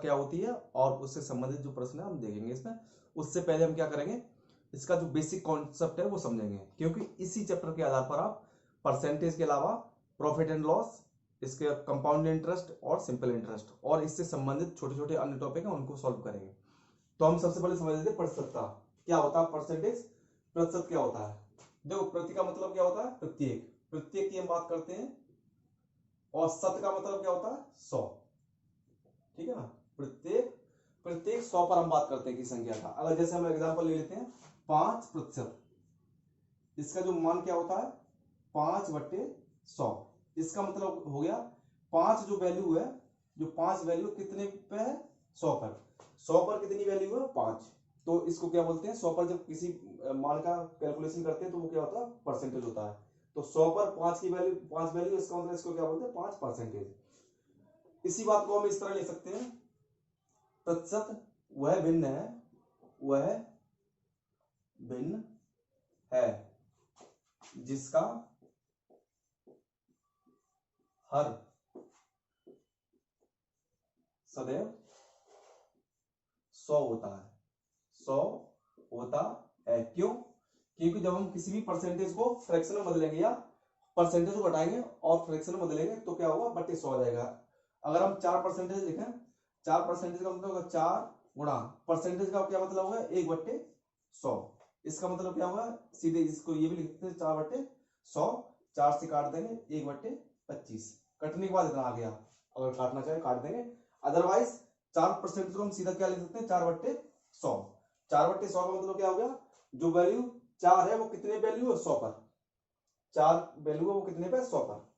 क्या होती है और उससे संबंधित जो प्रश्न है हम देखेंगे इसमें। उससे पहले हम क्या करेंगे, इसका जो बेसिक कॉन्सेप्ट है वो समझेंगे, क्योंकि इसी चैप्टर के आधार पर आप परसेंटेज के अलावा प्रॉफिट एंड लॉस, इसके कंपाउंड इंटरेस्ट और सिंपल इंटरेस्ट और इससे संबंधित छोटे छोटे अन्य टॉपिक है उनको सॉल्व करेंगे। तो हम सबसे पहले समझ लेते हैं प्रतिशतता क्या होता है। परसेंटेज प्रतिशत क्या होता है। देखो प्रति का मतलब क्या होता है प्रत्येक, प्रत्येक की हम बात करते हैं। और शत का मतलब क्या होता है 100, ठीक है ना। प्रत्येक प्रत्येक 100 पर हम बात करते हैं कि संख्या का। अगर जैसे हम एग्जांपल ले लेते हैं 5%, इसका जो मान क्या होता है 5/100। इसका मतलब हो गया 5 जो वैल्यू है, जो 5 वैल्यू कितने पे है 100 पर। 100 पर कितनी वैल्यू है 5, तो इसको क्या बोलते हैं 100 पर जब किसी मान का कैलकुलेशन करते हैं तो वो क्या होता है परसेंटेज होता है। तो 100 पर 5 की वैल्यू 5 वैल्यू, इसका मतलब इसको क्या बोलते हैं 5%। इसी बात को हम इस तरह ले सकते हैं, प्रतिशत वह भिन्न है, वह भिन्न है जिसका हर सदैव 100 होता है, 100 होता है। क्यों? क्योंकि जब हम किसी भी परसेंटेज को फ्रैक्शन में बदलेंगे या परसेंटेज को घटाएंगे और फ्रैक्शन में बदलेंगे तो क्या होगा बटे 100 आ जाएगा। अगर हम 4% लिखें, 4% का मतलब होगा 4 गुणा परसेंटेज का क्या मतलब होगा 1/100। इसका मतलब क्या होगा सीधे इसको ये भी लिखते हैं 4/100, 4 से काट देंगे 1/25, कटने के बाद इतना आ गया। अगर काटना चाहे काट देंगे, अदरवाइज 4% को हम सीधा क्या लिख सकते हैं 4/100। 4/100 का मतलब क्या हो गया, जो वैल्यू 4 है वो कितने वैल्यू है 100 पर, 4 वैल्यू है वो कितने पे 100 पर।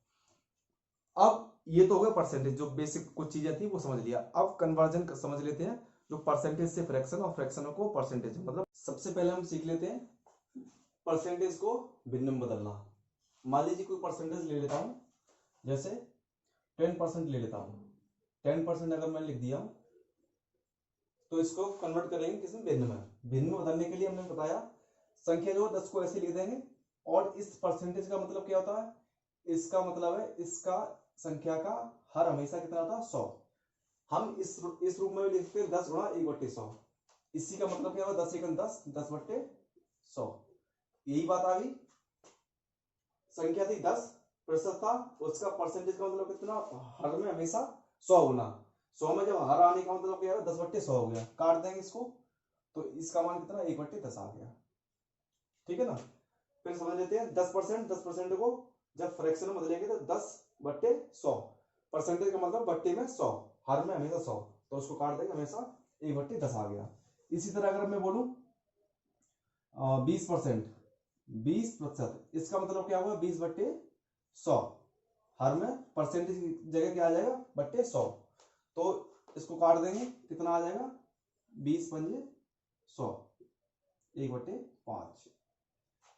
अब ये तो हो गया परसेंटेज, जो बेसिक कुछ चीजें थी वो समझ लिया। अब कन्वर्जन समझ लेते हैं, जो परसेंटेज से फ्रैक्शन और फ्रैक्शन को परसेंटेज, मतलब सबसे पहले हम सीख लेते हैं परसेंटेज को भिन्न में बदलना। मान लीजिए कोई परसेंटेज ले लेता हूं, जैसे 10% ले लेता हूं। 10% अगर मैं लिख दिया तो इसको कन्वर्ट करेंगे किसमें भिन्न में। भिन्न में बदलने के लिए हमने बताया संख्या जो 10 को ऐसे लिख देंगे, और इस परसेंटेज का मतलब क्या होता है, इसका मतलब है इसका संख्या का हर हमेशा कितना होता है 100। हम इस रूप में भी लिखते हैं 10 गुणा 1/100। इसी का मतलब क्या होगा 10 × 10, 10/100। यही बात आ गई। संख्या थी 10, प्रतिशत था, उसका परसेंटेज का मतलब कितना हर में हमेशा 100 होना। 100 में जब हर आने का मतलब क्या है 10/100 हो गया, काट देंगे इसको तो इसका मान कितना 1/10 आ गया, ठीक है ना। फिर समझ लेते हैं 10% को जब फ्रैक्शन में बदलेंगे तो 10/100, परसेंटेज का मतलब बट्टे में 100, हर में हमेशा 100, तो उसको काट देंगे हमेशा 1/10 आ गया। इसी तरह अगर मैं बोलूं 20%, 20%, इसका मतलब क्या होगा 20/100, हर में परसेंटेज की जगह क्या आ जाएगा बट्टे 100, तो इसको काट देंगे कितना आ जाएगा 20×5, 1/5।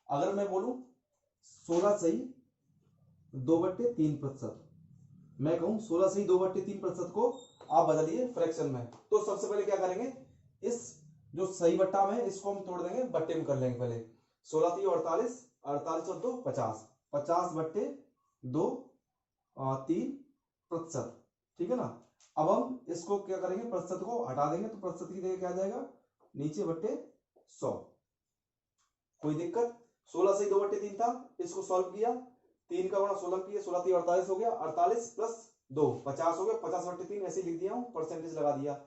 अगर मैं बोलूं 16 सही 2/3%, मैं कहूं 16 सही 2/3% को आप बदलिए फ्रैक्शन में, तो सबसे पहले क्या करेंगे इस जो सही बट्टा में इसको हम तोड़ देंगे बट्टे में कर लेंगे। पहले 16 3 48, 48 और 2 50, 50/2 3%, ठीक है ना। अब हम इसको क्या करेंगे प्रतिशत को हटा देंगे तो प्रतिशत की जगह क्या आ जाएगा नीचे बट्टे 100। कोई दिक्कत? 16 से 2/3 था, इसको सॉल्व किया, 3 का गुणा 16 किया, 16 3 48 हो गया, 48 प्लस 2 50 हो गया, 50/3 ऐसे लिख दिया हूं, परसेंटेज लगा दिया।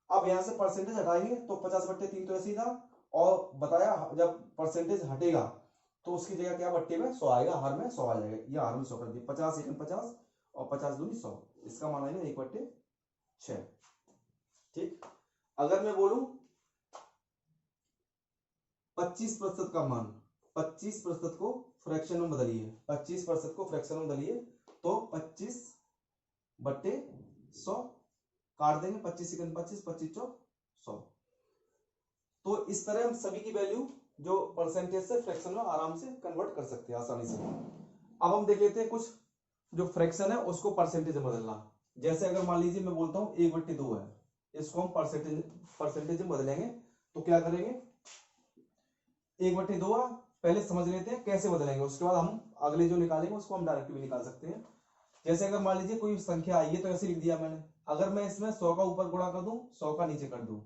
अब यहां से परसेंटेज हटाएंगे तो 50/3 तो ऐसे ही था, और बताया जब परसेंटेज हटेगा तो उसकी जगह क्या बट्टे में 100 आएगा, हर में 100 आ जाएगा, या हर में 100 कर दिया, 50 × 50 और 50 दूनी 100, इसका मान आएगा 1/6। ठीक। अगर मैं बोलूं 25% का मान, 25% को फ्रैक्शन में बदलिए, 25% को फ्रैक्शन में बदलिए तो 25/100 काट देंगे, 25 × 25, 25 × 100। तो इस तरह हम सभी की वैल्यू जो परसेंटेज से फ्रैक्शन में आराम से कन्वर्ट कर सकते हैं आसानी से। अब हम देख लेते हैं कुछ जो फ्रैक्शन है उसको परसेंटेज में बदलना। जैसे अगर मान लीजिए मैं बोलता हूं 1/2 है, इसको हम परसेंटेज में बदलेंगे तो क्या करेंगे 1/2 पहले समझ लेते हैं कैसे बदलेंगे, उसके बाद हम अगले जो निकालेंगे उसको हम डायरेक्ट भी निकाल सकते हैं। जैसे अगर मान लीजिए कोई संख्या आई है तो ऐसे लिख दिया मैंने अगर मैं इसमें 100 का ऊपर गुणा कर दूं, 100 का नीचे कर दूं,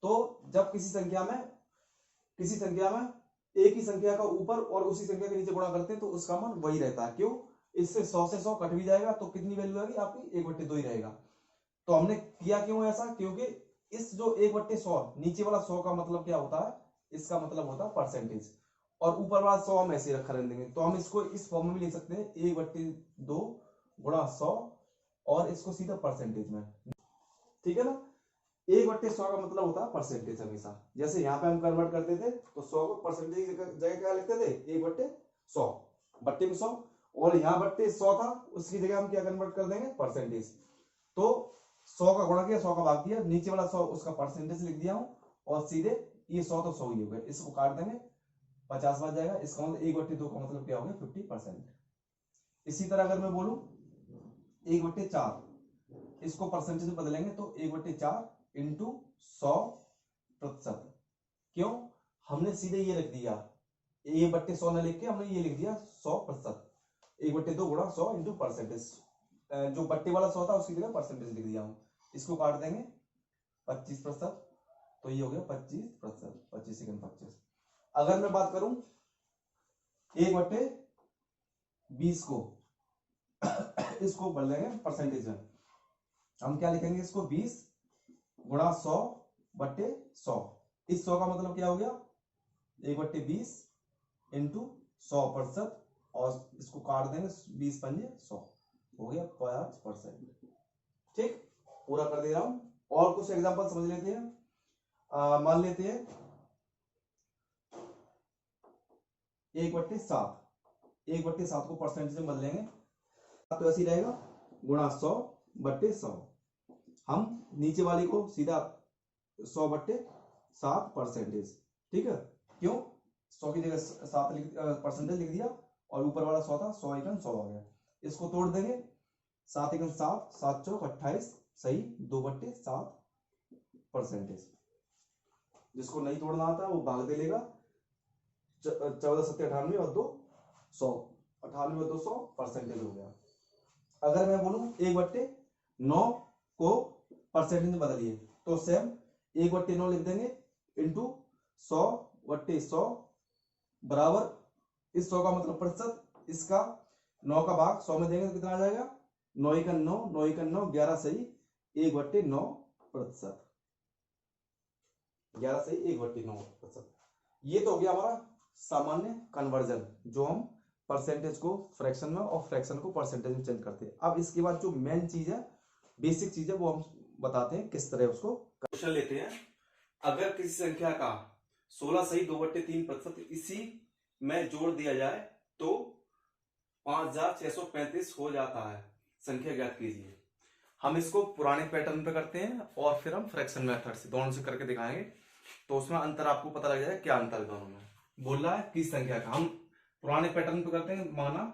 तो जब किसी संख्या में एक ही संख्या का ऊपर और उसी संख्या के नीचे गुणा करते हैं तो उसका मान वही रहता है। क्यों? इससे 100 से 100 कट भी जाएगा तो कितनी वैल्यू आएगी आपकी, 1/2 ही रहेगा। तो हमने किया क्यों ऐसा? क्योंकि इस जो 1/100 नीचे वाला 100 का मतलब क्या होता है, इसका मतलब होता है परसेंटेज, और ऊपर वाला 100 हम ऐसे रखा रहने देंगे। तो हम इसको इस फॉर्म में भी लिख सकते हैं 1/2 गुणा 100 और इसको सीधा परसेंटेज में, ठीक है ना। 1/100 का मतलब होता है परसेंटेज हमेशा। जैसे यहाँ पे हम कन्वर्ट करते थे तो 100 को परसेंटेज की जगह क्या लिखते थे, 1/100 बट्टे में 100, और यहाँ बट्टे 100 था उसकी जगह हम क्या कन्वर्ट कर देंगे, परसेंटेज। तो 100 का गुणा किया, 100 का भाग किया, नीचे वाला 100 उसका परसेंटेज लिख दिया हूँ, और सीधे ये 100 तो 100 ही हो गए, इसको काट देंगे 50 बच जाएगा। इसका मतलब 1/2 का मतलब क्या हो गया, 50%। इसी तरह अगर मैं बोलूं 1/4, इसको परसेंटेज में बदलेंगे तो 1/4 इंटू 100%। क्यों? हमने सीधे ये रख दिया, 1/100 न लिख के हमने ये लिख दिया 100%। 1/2 गुणा 100 इंटू परसेंटेज, जो बट्टे वाला 100 था उसकी जगह परसेंटेज लिख दिया हूं। इसको काट देंगे 25%, तो ये हो गया 25%, 25 सेकंड 25। अगर मैं बात करूं 1/20 को इसको बढ़ लेंगे परसेंटेज में, हम क्या लिखेंगे इसको 20 गुणा 100/100। इस 100 का मतलब क्या हो गया, 1/20 इंटू 100%, और इसको काट देंगे 20 पंजे 100, हो गया 5%। ठीक, पूरा कर दे रहा हूं। और कुछ एग्जांपल समझ लेते हैं। मान लेते हैं 1/7, 1/7 को परसेंटेज में बदलेंगे तो ऐसे ही रहेगा, गुणा 100/100। हम नीचे वाली को सीधा 100/7 परसेंटेज, ठीक है। क्यों? 100 की जगह 7 परसेंटेज लिख दिया, और ऊपर वाला 100 था, 100 एकन 100 आ गया। इसको तोड़ देंगे, 7 एकन 7, 7 चौक 28, सही 2/7 परसेंटेज। जिसको नहीं तोड़ना आता वो भाग दे लेगा, 14 7 98 और 2 100, 98 और 200 परसेंटेज हो गया। अगर मैं बोलूं 1/9 को परसेंटेज में बदलिए तो सेम 1/9 लिख देंगे इंटू 100/100 बराबर, इस 100 का मतलब प्रतिशत, इसका 9 का भाग 100 में देंगे तो कितना आ जाएगा, 9 एकन 9, 9 एकन 9, 11 सही 1/9%, 11 सही 1/9%। ये तो हो गया हमारा सामान्य कन्वर्जन, जो हम परसेंटेज को फ्रैक्शन में और फ्रैक्शन को परसेंटेज में चेंज करते हैं। अब इसके बाद जो मेन चीज है, बेसिक चीज है, वो हम बताते हैं किस तरह उसको। क्वेश्चन लेते हैं, अगर किसी संख्या का 16 सही 2/3% इसी में जोड़ दिया जाए तो 5635 हो जाता है, संख्या ज्ञात कीजिए। हम इसको पुराने पैटर्न पे करते हैं और फिर हम फ्रैक्शन मेथड से दोनों से करके दिखाएंगे, तो उसमें अंतर आपको पता लग जाएगा क्या अंतर है दोनों में। बोल रहा है किस संख्या का, हम पुराने पैटर्न पे करते हैं, माना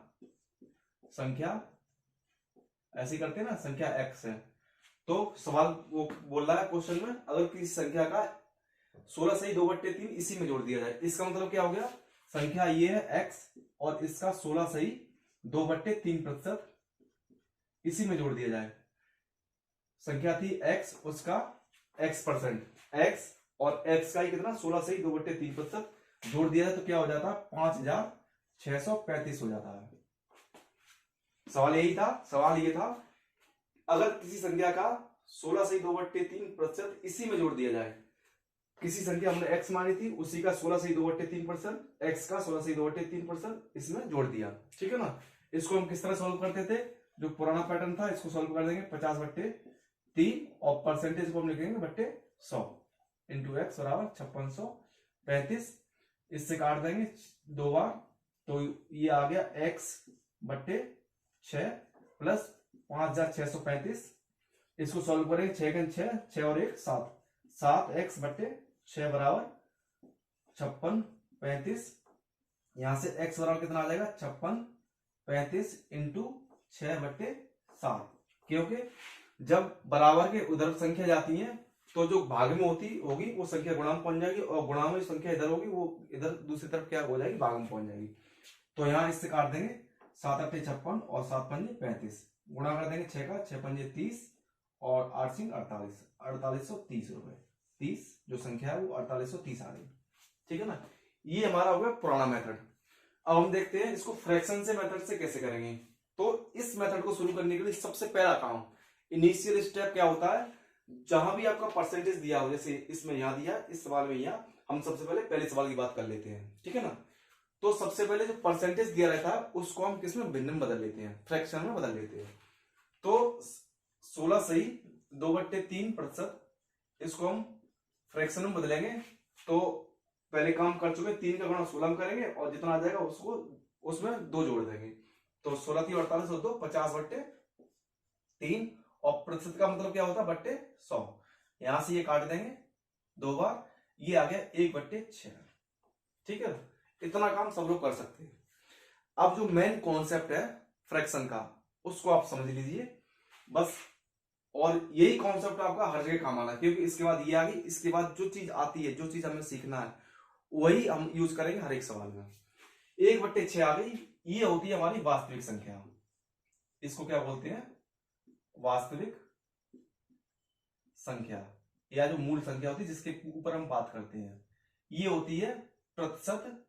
संख्या ऐसे करते हैं ना, संख्या x है, तो सवाल वो बोल रहा है क्वेश्चन में, अगर किसी संख्या का 16 सही 2/3 इसी में जोड़ दिया जाए, इसका मतलब क्या हो गया, संख्या ये है x और इसका 16 सही 2/3% इसी में जोड़ दिया जाए। संख्या थी x, उसका x%, x और x का ही कितना 16 सही 2/3% जोड़ दिया जाए तो क्या हो जाता है, 5635 हो जाता है। सवाल यही था, सवाल ये था, अगर किसी संख्या का 16 सही 2/3% इसी में जोड़ दिया जाए, किसी संख्या हमने x मानी थी, उसी का 16 सही 2/3%, x का 16 सही 2/3% इसमें जोड़ दिया, ठीक है ना। इसको हम किस तरह सॉल्व करते थे, जो पुराना पैटर्न था, इसको सॉल्व कर देंगे 50/3 और परसेंटेज को हम लिखेंगे बट्टे 100 इंटू एक्स बराबर 5635। इससे काट देंगे 2 बार, तो ये आ गया x/6 प्लस 5635। इसको सॉल्व करेंगे 6 और 1 7, 7x/6 बराबर 5635। यहां से x बराबर कितना आ जाएगा, 5635 इंटू 6/7, क्योंकि जब बराबर के उधर संख्या जाती है तो जो भाग में होगी वो संख्या गुणा में पहुंच जाएगी, और गुणा में संख्या इधर होगी वो इधर दूसरी तरफ क्या हो जाएगी, भाग में पहुंच जाएगी। तो यहां इससे काट देंगे 7 8 56 और 7 पंजे 35, गुणा कर देंगे 6 का 6 पंजे 30 और 8 सिंह 48, 4830 रुपए, 30 जो संख्या है वो 4830 आ गई, ठीक है ना। ये हमारा हो गया पुराना मेथड। अब हम देखते हैं इसको फ्रैक्शन से मेथड से कैसे करेंगे। तो इस मेथड को शुरू करने के लिए सबसे पहला काम, इनिशियल स्टेप क्या होता है, जहां भी आपका परसेंटेज दिया हो, जैसे इसमें यहां दिया, इस सवाल में यहां, हम सबसे पहले सवाल की बात कर लेते हैं, ठीक है ना। तो सबसे पहले जो परसेंटेज दिया रहता है उसको हम किसमें, भिन्न में बदल लेते हैं, फ्रैक्शन में बदल लेते हैं। तो 16 सही 2/3%, इसको हम फ्रैक्शन में बदलेंगे। तो पहले काम कर चुके, 3 का गुणा 16 में करेंगे और जितना आ जाएगा उसको उसमें 2 जोड़ देंगे। तो 16 3 48 और 2 50/3, और प्रतिशत का मतलब क्या होता है, बट्टे 100। यहां से ये काट देंगे 2 बार, ये आ गया 1/6, ठीक है। इतना काम सब लोग कर सकते हैं। अब जो मेन कॉन्सेप्ट है फ्रैक्शन का, उसको आप समझ लीजिए बस। और यही कॉन्सेप्ट आपका हर जगह काम आना है, क्योंकि इसके बाद ये आ गई, इसके बाद जो चीज आती है, जो चीज हमें सीखना है, वही हम यूज करेंगे हर एक सवाल में। 1/6 आ गई, ये होती है हमारी वास्तविक संख्या। इसको क्या बोलते हैं, वास्तविक संख्या, या जो मूल संख्या होती है जिसके ऊपर हम बात करते हैं। ये होती है प्रतिशत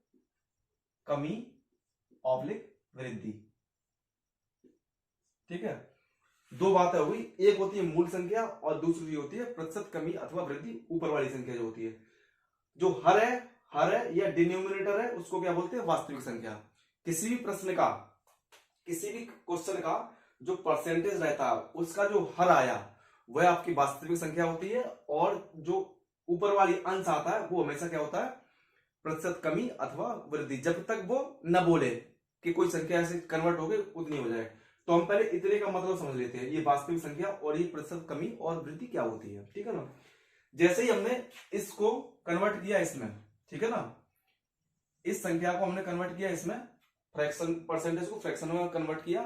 कमी ऑब्लिक वृद्धि, ठीक है। दो बातें हो गई, एक होती है मूल संख्या और दूसरी होती है प्रतिशत कमी अथवा वृद्धि, ऊपर वाली संख्या जो होती है। जो हर है या डिनोमिनेटर है, उसको क्या बोलते हैं, वास्तविक संख्या। किसी भी प्रश्न का, किसी भी क्वेश्चन का जो परसेंटेज रहता है, उसका जो हर आया वह आपकी वास्तविक संख्या होती है, और जो ऊपर वाली अंश आता है वो हमेशा क्या होता है, प्रतिशत कमी अथवा वृद्धि, जब तक वो न बोले कि कोई संख्या ऐसे कन्वर्ट हो गई उतनी हो जाए। तो हम पहले इतने का मतलब समझ लेते हैं, ये वास्तविक संख्या और ये प्रतिशत कमी और वृद्धि क्या होती है, ठीक है ना। जैसे ही हमने इसको कन्वर्ट किया इसमें, ठीक है ना, इस संख्या को हमने कन्वर्ट किया इसमें, फ्रैक्शन परसेंटेज को फ्रैक्शन में कन्वर्ट किया,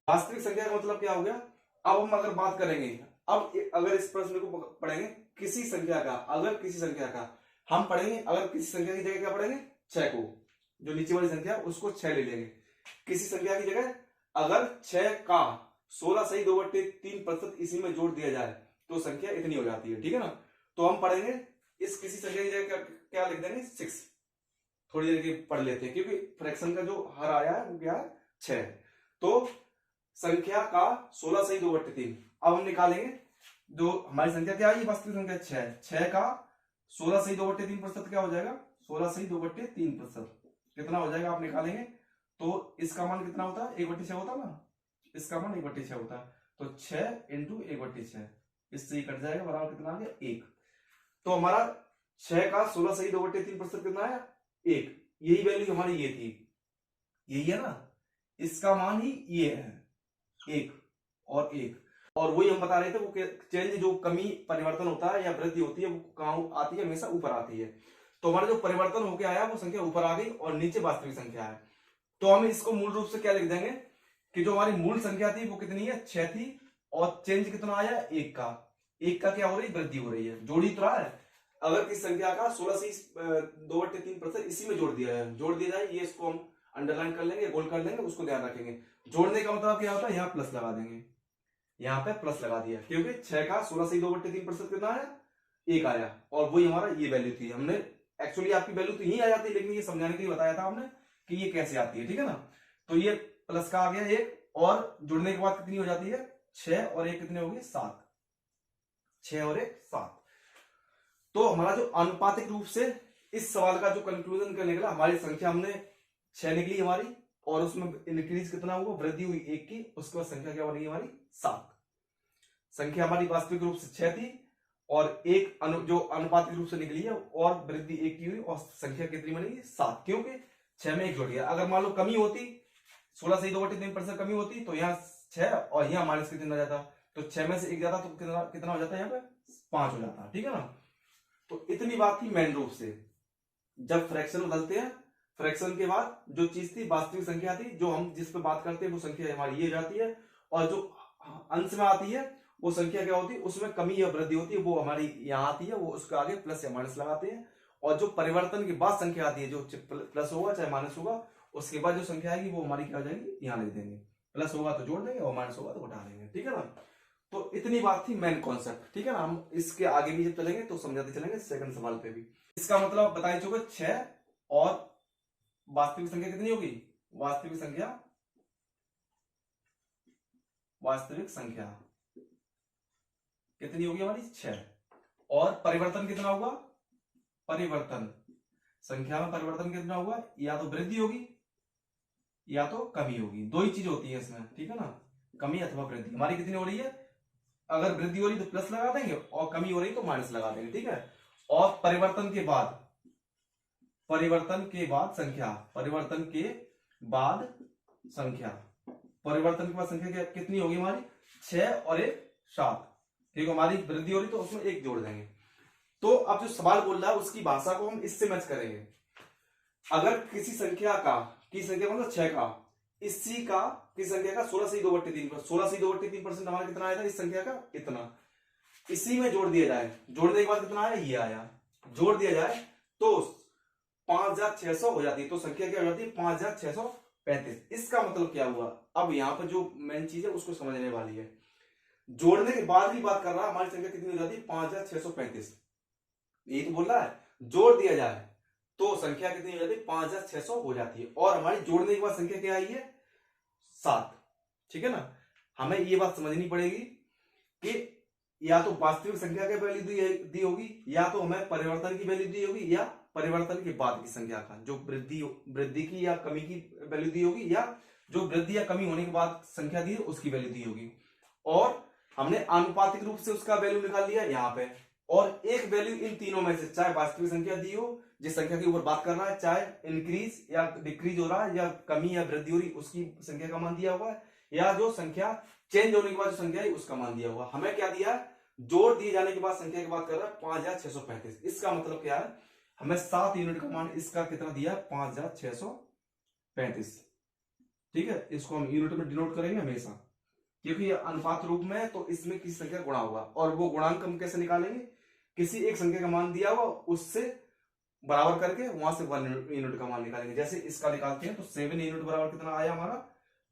वास्तविक संख्या का मतलब क्या हो गया। अब हम अगर बात करेंगे, अब अगर इस प्रश्न को पढ़ेंगे किसी संख्या का, अगर किसी संख्या का हम पढ़ेंगे, अगर किसी संख्या की जगह क्या पढ़ेंगे, 6 को, जो नीचे वाली संख्या उसको 6 ले लेंगे। किसी संख्या की जगह अगर 6 का 16 सही 2/3% इसी में जोड़ दिया जाए तो संख्या इतनी हो जाती है, ठीक है ना। तो हम पढ़ेंगे इस किसी संख्या की जगह क्या लिख देंगे, 6। थोड़ी देर के पढ़ लेते हैं, क्योंकि फ्रैक्शन का जो हर आया है वो क्या है, 6। तो संख्या का 16 सही 2/3, अब हम निकालेंगे जो हमारी संख्या क्या आई, वास्तविक संख्या 6, 6 का 16 सही 2/3% क्या हो जाएगा, 16 सही 2/3%, कितना हो जाएगा आप निकालेंगे। तो इसका मान कितना होता है, 1/6 होता है ना, इसका मान 1/6 होता है। तो 6 × 1/6, इससे ही कट जाएगा, बराबर कितना आ गया, 1। तो हमारा 6 का 16 सही 2/3% कितना आया, 1। यही वैल्यू हमारी ये थी, यही है ना, इसका मान ही ये है, 1 और 1। और वही हम बता रहे थे, वो चेंज जो कमी परिवर्तन होता है या वृद्धि होती है वो कहां आती है, हमेशा ऊपर आती है। तो हमारा जो परिवर्तन होकर आया वो संख्या ऊपर आ गई और नीचे वास्तविक संख्या है। तो हम इसको मूल रूप से क्या लिख देंगे कि जो हमारी मूल संख्या थी वो कितनी है, 6 थी, और चेंज कितना आया, 1 का। 1 का क्या हो रही है, वृद्धि हो रही है, जोड़ी तो रहा है। अगर किस संख्या का 16 से 2/3% इसी में जोड़ दिया जाए, ये इसको हम अंडरलाइन कर लेंगे, गोल कर लेंगे, उसको ध्यान रखेंगे। जोड़ने का मतलब क्या होता है, यहाँ प्लस लगा देंगे, यहाँ पे प्लस लगा दिया, क्योंकि 6 का 16 से 2/3% कितना आया, 1 आया, और वही हमारा ये वैल्यू थी। हमने एक्चुअली आपकी वैल्यू तो यही आ जाती है, लेकिन ये समझाने के लिए बताया था हमने कि ये कैसे आती है, ठीक है ना। तो ये प्लस का आ गया 1, और जुड़ने के बाद कितनी हो जाती है, 6 और 1 कितने हो गए, 7। 6 और 1 7। तो हमारा जो अनुपातिक रूप से इस सवाल का जो कंक्लूजन करने निकला, हमारी संख्या हमने 6 निकली हमारी, और उसमें इंक्रीज कितना हुआ, वृद्धि हुई 1 की, उसके बाद संख्या क्या बनी हमारी, 7। संख्या हमारी वास्तविक रूप से 6 थी, और एक जो अनुपातिक रूप से निकली है, और वृद्धि 1 की हुई, और संख्या कितनी बनेगी, 7, क्योंकि 6 में 1 जोड़ गया। अगर मान लो कमी होती, 16 से 2/3% कमी होती, तो यहाँ 6 और यहाँ माइनस कितना जाता, तो 6 में से 1 जाता तो कितना हो जाता, यहाँ पे 5 हो जाता, ठीक है ना। तो इतनी बात थी मेन रूप से। जब फ्रैक्शन बदलते हैं, फ्रैक्शन के बाद जो चीज थी वास्तविक संख्या थी, जो हम जिस पे बात करते हैं वो संख्या हमारी ये जाती है, और जो अंश में आती है वो संख्या क्या होती है, उसमें कमी या वृद्धि होती है, वो हमारी यहाँ आती है, वो उसके आगे प्लस या माइनस लगाते हैं। और जो परिवर्तन के बाद संख्या आती है, जो प्लस होगा चाहे माइनस होगा, उसके बाद जो संख्या आएगी वो हमारी क्या हो जाएगी, यहाँ लिख देंगे। प्लस होगा तो जोड़ देंगे और माइनस होगा तो घटा देंगे, ठीक है ना। तो इतनी बात थी मेन कॉन्सेप्ट, ठीक है ना। हम इसके आगे भी जब चलेंगे तो समझाते चलेंगे सेकंड सवाल पे भी। इसका मतलब बता चुके 6 और वास्तविक संख्या कितनी होगी, वास्तविक संख्या कितनी होगी हमारी 6, और परिवर्तन कितना होगा, परिवर्तन संख्या में परिवर्तन कितना होगा, या तो वृद्धि होगी या तो कमी होगी, दो ही चीज होती है इसमें, ठीक है ना, कमी अथवा वृद्धि। हमारी कितनी हो रही है, अगर वृद्धि हो रही तो प्लस लगा देंगे और कमी हो रही तो माइनस लगा देंगे, ठीक है। और परिवर्तन के बाद संख्या, कितनी होगी हमारी 6 और 1 7, ठीक है। हमारी वृद्धि हो रही तो उसमें 1 जोड़ देंगे। तो अब जो सवाल बोल रहा है उसकी भाषा को हम इससे मैच करेंगे। अगर किसी संख्या मतलब 6 का, इसी का किसी संख्या का 16 से 2/3 16 हमारा कितना आएगा, इस संख्या का इतना, इसी में जोड़ दिया जाए, जोड़ने के बाद कितना आया, ये आया, जोड़ दिया जाए तो 5600 हो जाती है। तो संख्या क्या हो जाती है, 5635। इसका मतलब क्या हुआ, अब यहां पर जो मेन चीज है उसको समझने वाली है। जोड़ने के बाद भी बात कर रहा है, हमारी संख्या कितनी हो जाती है 5635, यही तो बोल रहा है। जोड़ दिया जाए तो संख्या कितनी हो जाती है 5600 हो जाती है, और हमारी जोड़ने के बाद संख्या क्या आई है 7, ठीक है ना। हमें ये बात समझनी पड़ेगी कि या तो वास्तविक संख्या की वैल्यू दी होगी, या तो हमें परिवर्तन की वैल्यू दी होगी, या परिवर्तन के बाद की संख्या का जो वृद्धि की या कमी की वैल्यू दी होगी, या जो वृद्धि या कमी होने के बाद संख्या दी है उसकी वैल्यू दी होगी। और हमने आनुपातिक रूप से उसका वैल्यू निकाल लिया यहाँ पे, और एक वैल्यू इन तीनों में से, चाहे वास्तविक संख्या दी हो जिस संख्या के ऊपर बात कर रहा है, चाहे इंक्रीज या डिक्रीज हो रहा है, या कमी या वृद्धि हो रही उसकी संख्या का मान दिया हुआ है, या जो संख्या चेंज होने के बाद जो संख्या है उसका मान दिया हुआ। हमें क्या दिया है, जोड़ दिए जाने के बाद संख्या की बात कर रहा है 5635। इसका मतलब क्या है, हमें 7 यूनिट का मान इसका कितना दिया है 5635, ठीक है। इसको हम यूनिट में डिनोट करेंगे हमेशा, क्योंकि ये अनुपात रूप में है तो इसमें किसी संख्या गुणा होगा, और वो गुणांक हम कैसे निकालेंगे, किसी एक संख्या का मान दिया हुआ उससे बराबर करके वहां से 1 यूनिट का मान निकालेंगे। जैसे इसका निकालते हैं तो 7 यूनिट बराबर कितना आया हमारा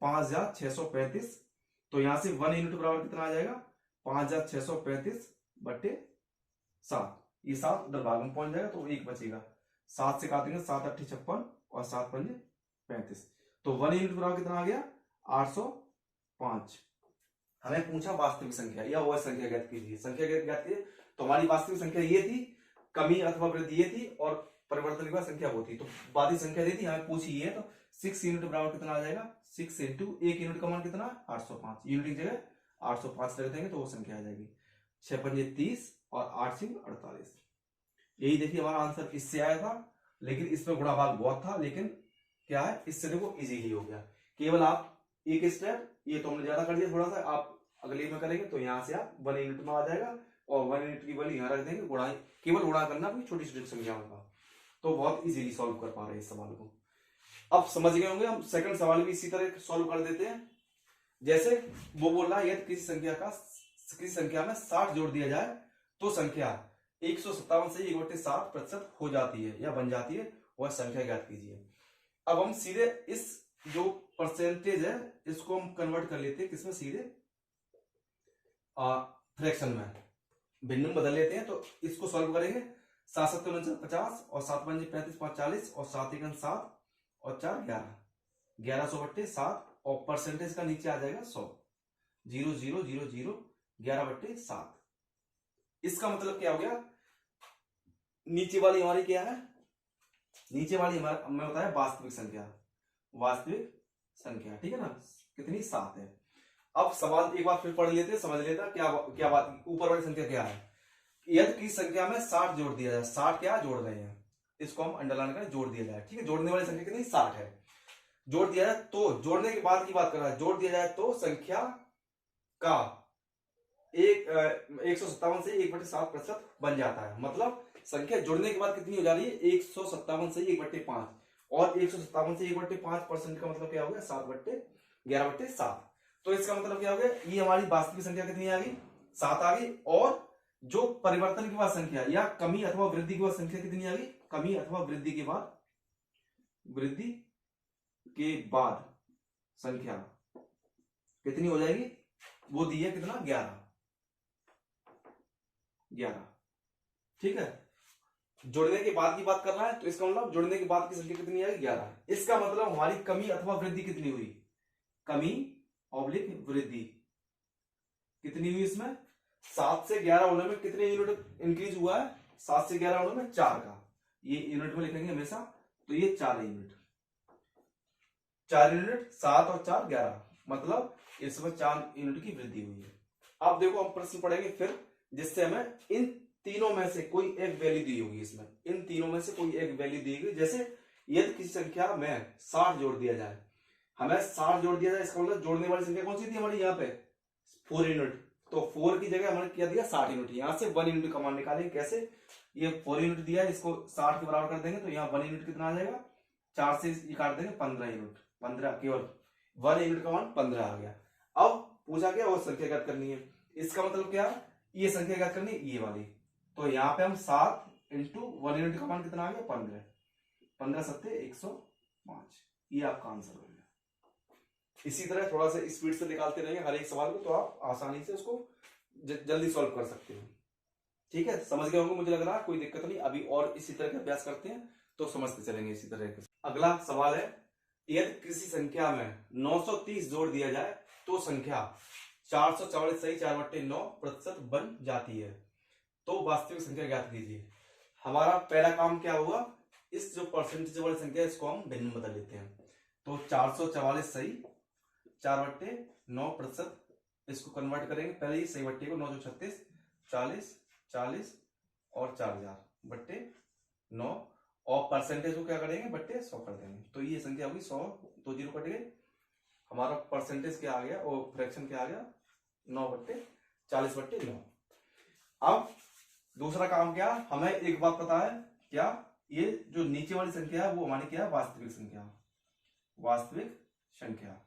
5635, तो यहां से 1 यूनिट बराबर कितना आ जाएगा 5635/7, ये 7 उधर भाग में पहुंच जाएगा तो 1 बचेगा, 7 से काटेंगे 7 8 56 और 7 5 35, तो 1 यूनिट बराबर कितना आ गया 805। हमें पूछा वास्तविक संख्या या वह संख्या ज्ञात कीजिए, संख्या ज्ञात कीजिए, तो हमारी वास्तविक संख्या ये थी, कमी अथवा वृद्धि ये थी, और परिवर्तन के बाद संख्या वो थी, तो बाकी संख्या दी थी हमें पूछी ये, तो 6 यूनिट बराबर कितना आ जाएगा 6 इंटू 1 यूनिट का मान कितना 805, यूनिट की जगह 805 रख देंगे तो वो संख्या आ जाएगी 6 पंजे 30 और 8 सिंह 48। यही देखिए हमारा आंसर इससे आया था, लेकिन इसमें गुणा भाग बहुत था, लेकिन क्या है इससे देखो इजीली हो गया। केवल आप एक स्टेप, ये तो हमने ज्यादा कर दिया थोड़ा सा, आप अगले में करेंगे तो यहाँ से आप 1 यूनिट में आ जाएगा, और 1 यूनिट की वैल्यू यहाँ रख देंगे, गुणा केवल गुणा करना कोई छोटी छोटी संख्याओं का, तो बहुत इजीली सॉल्व कर पा रहे हैं इस सवाल को। अब समझ गए होंगे, हम सेकंड सवाल भी इसी तरह सॉल्व कर देते हैं। जैसे वो बोल रहा है यदि किसी संख्या में 60 जोड़ दिया जाए तो संख्या 157 से 1/60% हो जाती है या बन जाती है, वह संख्या ज्ञात कीजिए। अब हम सीधे इस जो परसेंटेज है इसको हम कन्वर्ट कर लेते हैं किसमें, सीधे फ्रैक्शन में, भिन्न में बदल लेते हैं। तो इसको सॉल्व करेंगे, 7 7 50 और 7 5 35 5 40 और 7 1 7 और 4 11, 1100/7, और परसेंटेज का नीचे आ जाएगा 100, 0000 11/7। इसका मतलब क्या हो गया, नीचे वाली हमारी क्या है, नीचे वाली हमारा मैं बताया वास्तविक संख्या, ठीक है ना, कितनी 7 है। अब सवाल एक बार फिर पढ़ लेते हैं, समझ लेते हैं क्या बात, ऊपर वाली संख्या क्या है। यदि की संख्या में 60 जोड़ दिया जाए, 60 क्या जोड़ रहे हैं, इसको हम अंडरलाइन करें, जोड़ दिया जाए, ठीक है। जोड़ने वाली संख्या कितनी 60 है, जोड़ दिया जाए तो, जोड़ने के बाद की बात कर रहा है, जोड़ दिया जाए तो संख्या का 157 से 1/7% बन जाता है। मतलब संख्या जुड़ने के बाद कितनी हो जा रही है 157 से 1/5, और 157 से 1/5% का मतलब क्या हो गया 7/11/7। तो इसका मतलब क्या हो गया, ये हमारी वास्तविक संख्या कितनी आ गई 7 आ गई, और जो परिवर्तन के बाद संख्या या कमी अथवा वृद्धि के बाद संख्या कितनी आ गई, कमी अथवा वृद्धि के बाद संख्या कितनी हो जाएगी, वो दी है कितना 11, 11। ठीक है, जुड़ने के बाद की बात कर रहा है तो इसका मतलब जुड़ने के बाद की संख्या कितनी आएगी 11। इसका मतलब हमारी कमी अथवा वृद्धि कितनी हुई, कमी ऑब्लिक वृद्धि कितनी हुई इसमें, 7 से 11 होने में कितने यूनिट इंक्रीज हुआ है, 7 से 11 होने में 4 का, ये यूनिट में लिखेंगे हमेशा, तो ये 4 यूनिट, 4 यूनिट, 7 और 4 11, मतलब इसमें 4 यूनिट की वृद्धि हुई है। अब देखो हम प्रश्न पढ़ेंगे फिर, जिससे हमें इन तीनों में से कोई एक वैल्यू दी होगी, इसमें इन तीनों में से कोई एक वैल्यू दी गई। जैसे यदि किसी संख्या में 60 जोड़ दिया जाए, हमें 60 जोड़ दिया जाए, इसका मतलब जोड़ने वाली संख्या कौन सी थी हमारी यहाँ पे 4 यूनिट, तो 4 की जगह हमने क्या दिया 60 यूनिट, यहाँ से 1 यूनिट का मान निकालेंगे कैसे, ये 4 यूनिट दिया है, इसको 60 के बराबर कर देंगे तो यहाँ 1 यूनिट कितना आ जाएगा, 4 से ये काट देंगे 15 यूनिट, 15 केवल 1 यूनिट का मान 15 आ गया। अब पूछा क्या और संख्या ज्ञात करनी है, इसका मतलब क्या, ये संख्या ज्ञात करनी है ये वाली, तो यहाँ पे हम 7 इंटू 1 यूनिट का मान कितना आ गया 15, 15 सत्ते 105, ये आपका आंसर हो गया। इसी तरह थोड़ा सा स्पीड से निकालते रहेंगे हर एक सवाल को, तो आप आसानी से उसको जल्दी सॉल्व कर सकते हो। ठीक है, समझ गए होंगे मुझे लग रहा है, कोई दिक्कत नहीं। अभी और इसी तरह का अभ्यास करते हैं तो समझते चलेंगे इसी तरह के। अगला सवाल है, यदि किसी संख्या में 930 जोड़ दिया जाए तो संख्या 444 सही 4/9% बन जाती है, तो वास्तविक संख्या ज्ञात कीजिए। हमारा पहला काम क्या हुआ, इस जो परसेंटेज वाली संख्या है इसको हम भिन्न बदल लेते हैं, तो 444 सही 4/9%, इसको कन्वर्ट करेंगे, पहले ही सही बट्टे को 9 36 40 40 और 4000/9, और परसेंटेज को क्या करेंगे बट्टे 100 कर देंगे, तो ये संख्या होगी 100, 2 जीरो कट गए, हमारा परसेंटेज क्या आ गया और फ्रैक्शन क्या आ गया 9/40/9। अब दूसरा काम क्या, हमें एक बात पता है क्या, ये जो नीचे वाली संख्या है वो हमारी क्या है वास्तविक संख्या, वास्तविक संख्या।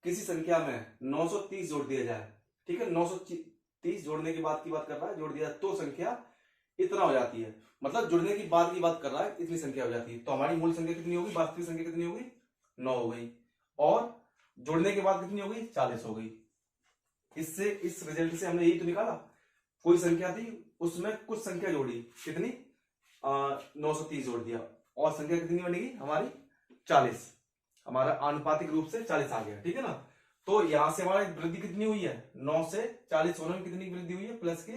किसी संख्या में 930 जोड़ दिया जाए, ठीक है, 930 जोड़ने के बाद की बात कर रहा है, जोड़ दिया तो संख्या इतना हो जाती है, मतलब जुड़ने की बाद की बात कर रहा है, इतनी संख्या हो जाती है, तो हमारी मूल संख्या कितनी होगी, वास्तविक संख्या कितनी होगी 9 हो गई, और जोड़ने के बाद कितनी हो गई 40 हो गई। इससे इस रिजल्ट से हमने यही तो निकाला, कोई संख्या थी उसमें कुछ संख्या जोड़ी, कितनी 930 जोड़ दिया, और संख्या कितनी बनेगी हमारी 40, हमारा आनुपातिक रूप से 40 आ गया, ठीक है ना। तो यहां से हमारी वृद्धि कितनी हुई है, 9 से 40 होने में कितनी वृद्धि हुई है, प्लस के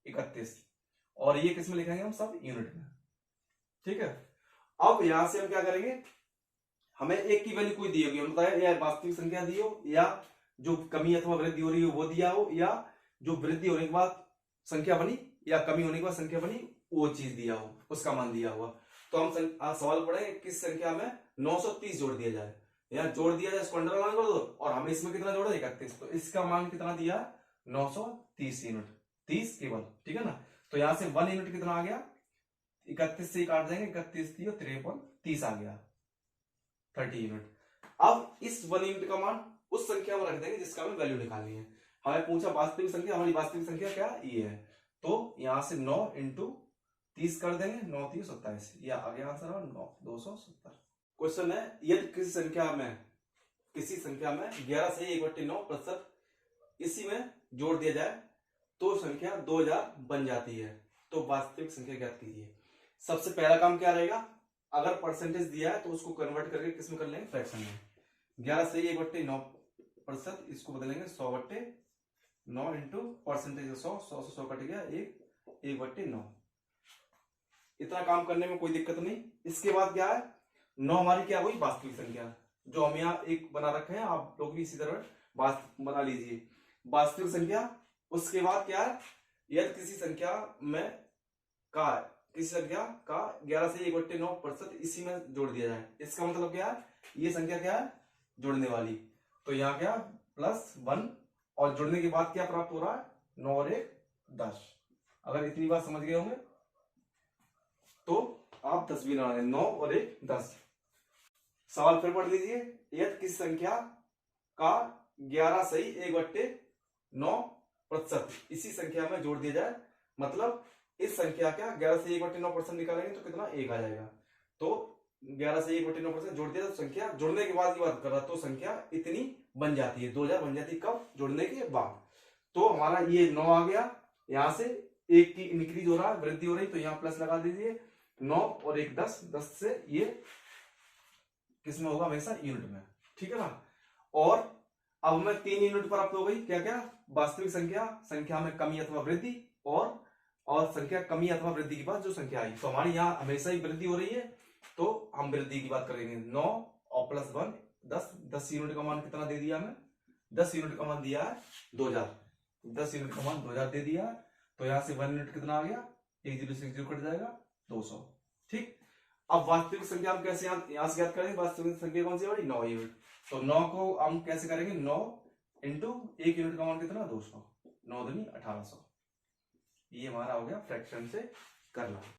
31, और ये किसमें लिखेंगे हम सब यूनिट में, ठीक है। अब यहां से हम क्या करेंगे, हमें एक की वैल्यू कोई दी होगी, हम बताया या वास्तविक संख्या दी हो, या जो कमी अथवा वृद्धि हो रही है वो दिया हो, या जो वृद्धि होने के बाद संख्या बनी या कमी होने के बाद संख्या बनी वो चीज दिया हो, उसका मान दिया हुआ। तो हम सवाल पढ़े किस संख्या में 930 जोड़ दिया जाए, या जोड़ दिया जाए इसको अंडरलाइन कर दो, और हमें इसमें कितना जोड़ा 31, तो इसका मान कितना दिया 930 यूनिट, 30 केवल, ठीक है ना। तो यहां से 1 यूनिट कितना आ गया, 31 से काट देंगे, 31 53 30 आ गया 30 यूनिट। अब इस 1 यूनिट का मान उस संख्या में रख देंगे जिसका हमें वैल्यू निकालनी है। हमें पूछा वास्तविक संख्या, हमारी वास्तविक संख्या क्या ये है, तो यहां से 9 इंटू 30 कर देंगे, 9 3 27, या आगे आंसर है 9 270। क्वेश्चन है, यदि किसी संख्या में 11 से 1/9% इसी में जोड़ दिया जाए तो संख्या 2000 बन जाती है, तो वास्तविक संख्या ज्ञात कीजिए। सबसे पहला काम क्या रहेगा, अगर परसेंटेज दिया है तो उसको कन्वर्ट करके किसमें कर लेंगे फ्रैक्शन में, 11 से 1/9%, इसको बदलेंगे 100/9 इंटू परसेंटेज 100 से 100 कट गया 1/9। इतना काम करने में कोई दिक्कत नहीं। इसके बाद क्या है, 9 हमारी क्या हुई वास्तविक संख्या, जो हम यहाँ एक बना रखे हैं, आप लोग भी इसी तरह बना लीजिए वास्तविक संख्या। उसके बाद क्या है, यदि किसी संख्या का 11 से 1/9% इसी में जोड़ दिया जाए, इसका मतलब क्या है, ये संख्या क्या है जोड़ने वाली, तो यहाँ क्या +1, और जुड़ने के बाद क्या प्राप्त हो रहा है 9 और 1 10। अगर इतनी बात समझ गए होंगे तो आप 10 भी ना, 9 और 1 10। सवाल फिर पढ़ लीजिए, यदि किसी संख्या का 11 सही 1/9% इसी संख्या में जोड़ दिया जाए, मतलब इस संख्या का 11 से 1/9% निकालेंगे तो कितना 1 आ जाएगा, तो 11 से 1/9% जोड़ दिया तो संख्या, जुड़ने के बाद की बात कर रहा, तो संख्या इतनी बन जाती है 2000 बन जाती है, कब जोड़ने के बाद। तो हमारा ये 9 आ गया, यहां से एक की इंक्रीज हो रहा है, वृद्धि हो रही, तो यहाँ प्लस लगा दीजिए। 9 और 1 10, 10 से ये किसमें होगा, हमेशा यूनिट में, ठीक है ना। और अब हमें 3 यूनिट प्राप्त हो गई, क्या क्या, वास्तविक संख्या, संख्या में कमी अथवा वृद्धि, और संख्या कमी अथवा वृद्धि के बाद जो संख्या आई, तो हमारी यहाँ हमेशा ही वृद्धि हो रही है, तो हम वृद्धि की बात करेंगे। 9 और प्लस 1 10, 10 यूनिट का मान कितना दे दिया हमें, 10 यूनिट का मान दिया है 2000, 10 यूनिट का मान 2000 दे दिया है, तो यहाँ से 1 यूनिट कितना आ गया, 1 0 से 0 कट जाएगा, 200, ठीक। अब वास्तविक संख्या हम कैसे यहाँ से ज्ञात करेंगे, वास्तविक संख्या कौन सी हमारी, 9 यूनिट, तो 9 को हम कैसे करेंगे, 9 इंटू 1 यूनिट का मान कितना, 200, 9 दूनी 1800, ये हमारा हो गया फ्रैक्शन से करना।